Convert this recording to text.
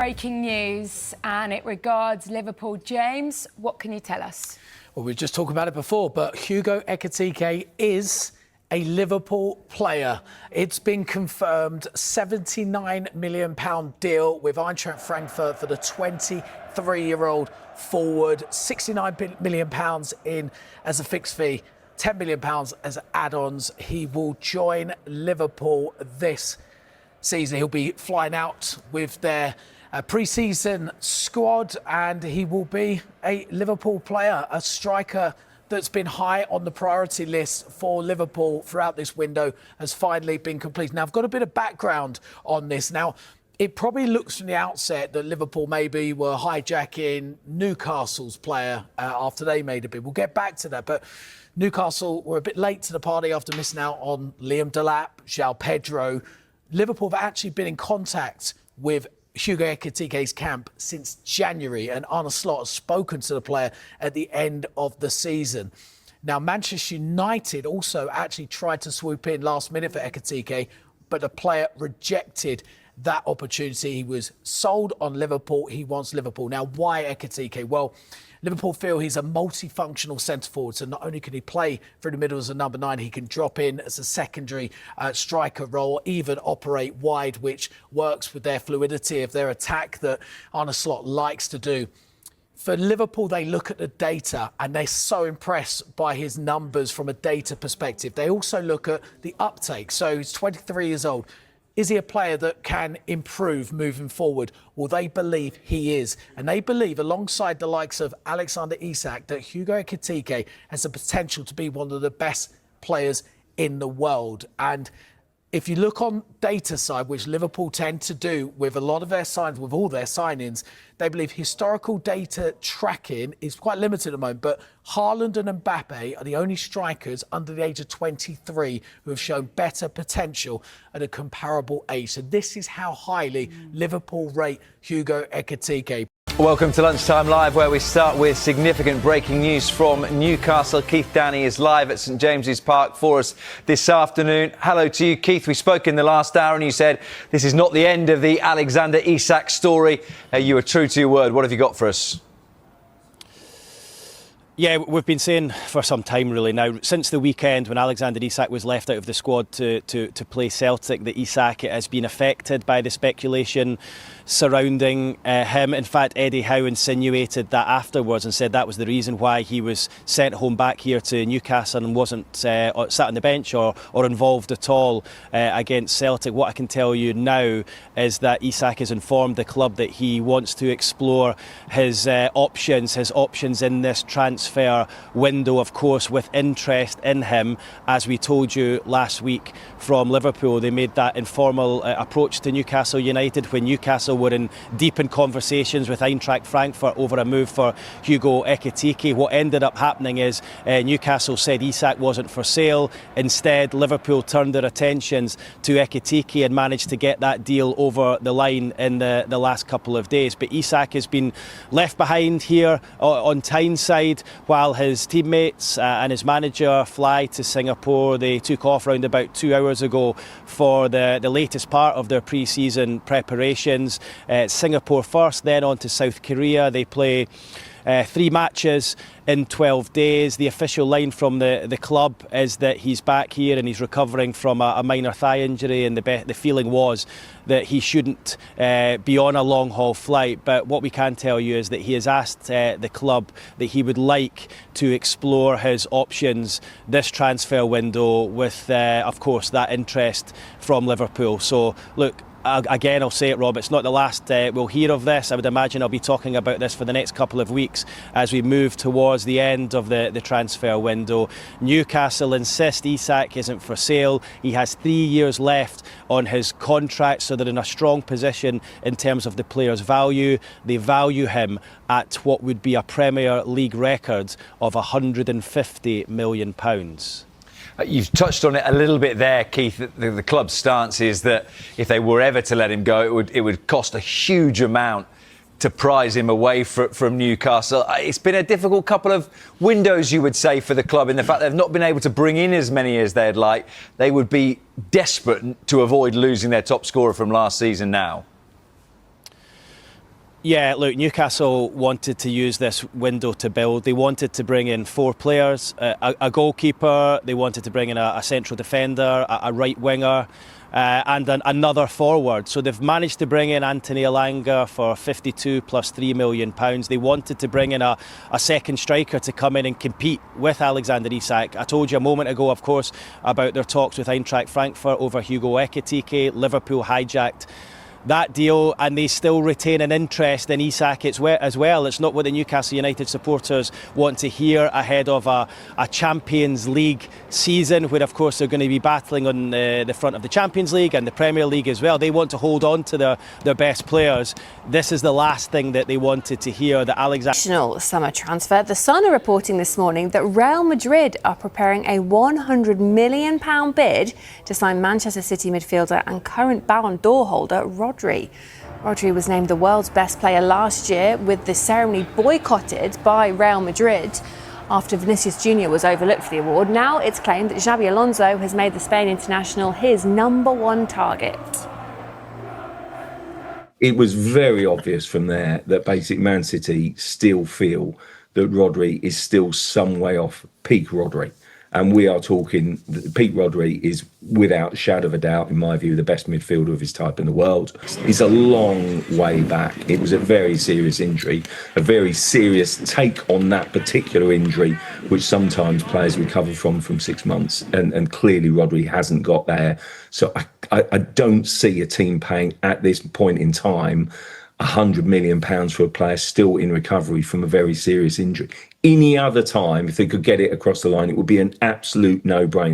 Breaking news, and it regards Liverpool. James, what can you tell us? Well, we were just talking about it before, but Hugo Ekitike is a Liverpool player. It's been confirmed, £79 million deal with Eintracht Frankfurt for the 23-year-old forward, £69 million in as a fixed fee, £10 million as add-ons. He will join Liverpool this season. He'll be flying out with their pre-season squad, and he will be a Liverpool player, a striker that's been high on the priority list for Liverpool throughout this window, has finally been completed. Now, I've got a bit of background on this. Now, it probably looks from the outset that Liverpool maybe were hijacking Newcastle's player after they made a bid. We'll get back to that, but Newcastle were a bit late to the party after missing out on Liam Delap, João Pedro. Liverpool have actually been in contact with Hugo Ekitike's camp since January, and Arne Slot has spoken to the player at the end of the season. Now, Manchester United also actually tried to swoop in last minute for Ekitike, but the player rejected that opportunity. He was sold on Liverpool. He wants Liverpool. Now, why Ekitike? Well, Liverpool feel he's a multifunctional centre-forward, so not only can he play through the middle as a number 9, he can drop in as a secondary striker role, even operate wide, which works with their fluidity of their attack that Arne Slot likes to do. For Liverpool, they look at the data and they're so impressed by his numbers from a data perspective. They also look at the uptake. So he's 23 years old. Is he a player that can improve moving forward? Well, they believe he is. And they believe, alongside the likes of Alexander Isak, that Hugo Ekitike has the potential to be one of the best players in the world. And if you look on data side, which Liverpool tend to do with a lot of their signs, with all their signings, they believe historical data tracking is quite limited at the moment, but Haaland and Mbappe are the only strikers under the age of 23 who have shown better potential at a comparable age. So this is how highly Liverpool rate Hugo Ekitike. Welcome to Lunchtime Live, where we start with significant breaking news from Newcastle. Keith Downie is live at St James's Park for us this afternoon. Hello to you, Keith. We spoke in the last hour and you said this is not the end of the Alexander Isak story. You were true to your word. What have you got for us? Yeah, we've been saying for some time really now, since the weekend when Alexander Isak was left out of the squad to play Celtic, that Isak has been affected by the speculation surrounding him. In fact, Eddie Howe insinuated that afterwards and said that was the reason why he was sent home back here to Newcastle and wasn't sat on the bench or involved at all against Celtic. What I can tell you now is that Isak has informed the club that he wants to explore his options in this transfer window, of course, with interest in him. As we told you last week from Liverpool, they made that informal approach to Newcastle United when Newcastle were in deep in conversations with Eintracht Frankfurt over a move for Hugo Ekitike. What ended up happening is Newcastle said Isak wasn't for sale. Instead, Liverpool turned their attentions to Ekitike and managed to get that deal over the line in the last couple of days. But Isak has been left behind here on Tyneside while his teammates and his manager fly to Singapore. They took off around about 2 hours ago for the latest part of their pre-season preparations. Singapore first, then on to South Korea. They play 3 matches in 12 days. The official line from the club is that he's back here and he's recovering from a minor thigh injury, and the feeling was that he shouldn't be on a long-haul flight. But what we can tell you is that he has asked the club that he would like to explore his options this transfer window with, of course, that interest from Liverpool. So, look, again, I'll say it, Rob, it's not the last we'll hear of this. I would imagine I'll be talking about this for the next couple of weeks as we move towards the end of the transfer window. Newcastle insist Isak isn't for sale. He has 3 years left on his contract, so they're in a strong position in terms of the player's value. They value him at what would be a Premier League record of £150 million. You've touched on it a little bit there, Keith. The club's stance is that if they were ever to let him go, it would cost a huge amount to prize him away from Newcastle. It's been a difficult couple of windows, you would say, for the club, in the fact they've not been able to bring in as many as they'd like. They would be desperate to avoid losing their top scorer from last season now. Yeah, look, Newcastle wanted to use this window to build. They wanted to bring in 4 players, a goalkeeper, they wanted to bring in a central defender, a right winger, and another forward. So they've managed to bring in Anthony Elanga for 52 plus £3 million. They wanted to bring in a second striker to come in and compete with Alexander Isak. I told you a moment ago, of course, about their talks with Eintracht Frankfurt over Hugo Ekitike. Liverpool hijacked that deal, and they still retain an interest in Isak as well. It's not what the Newcastle United supporters want to hear ahead of a Champions League season, where of course they're going to be battling on the front of the Champions League and the Premier League as well. They want to hold on to their best players. This is the last thing that they wanted to hear, that Alexander... Summer transfer. The Sun are reporting this morning that Real Madrid are preparing a £100 million bid to sign Manchester City midfielder and current Ballon d'Or holder Rodri. Rodri was named the world's best player last year, with the ceremony boycotted by Real Madrid after Vinicius Jr. was overlooked for the award. Now it's claimed that Xabi Alonso has made the Spain international his #1 target. It was very obvious from there that basically Man City still feel that Rodri is still some way off peak Rodri. And we are talking, Pete Rodri is without a shadow of a doubt, in my view, the best midfielder of his type in the world. He's a long way back. It was a very serious injury, a very serious take on that particular injury, which sometimes players recover from 6 months. And clearly Rodri hasn't got there. So I don't see a team paying at this point in time £100 million for a player still in recovery from a very serious injury. Any other time, if they could get it across the line, it would be an absolute no-brainer.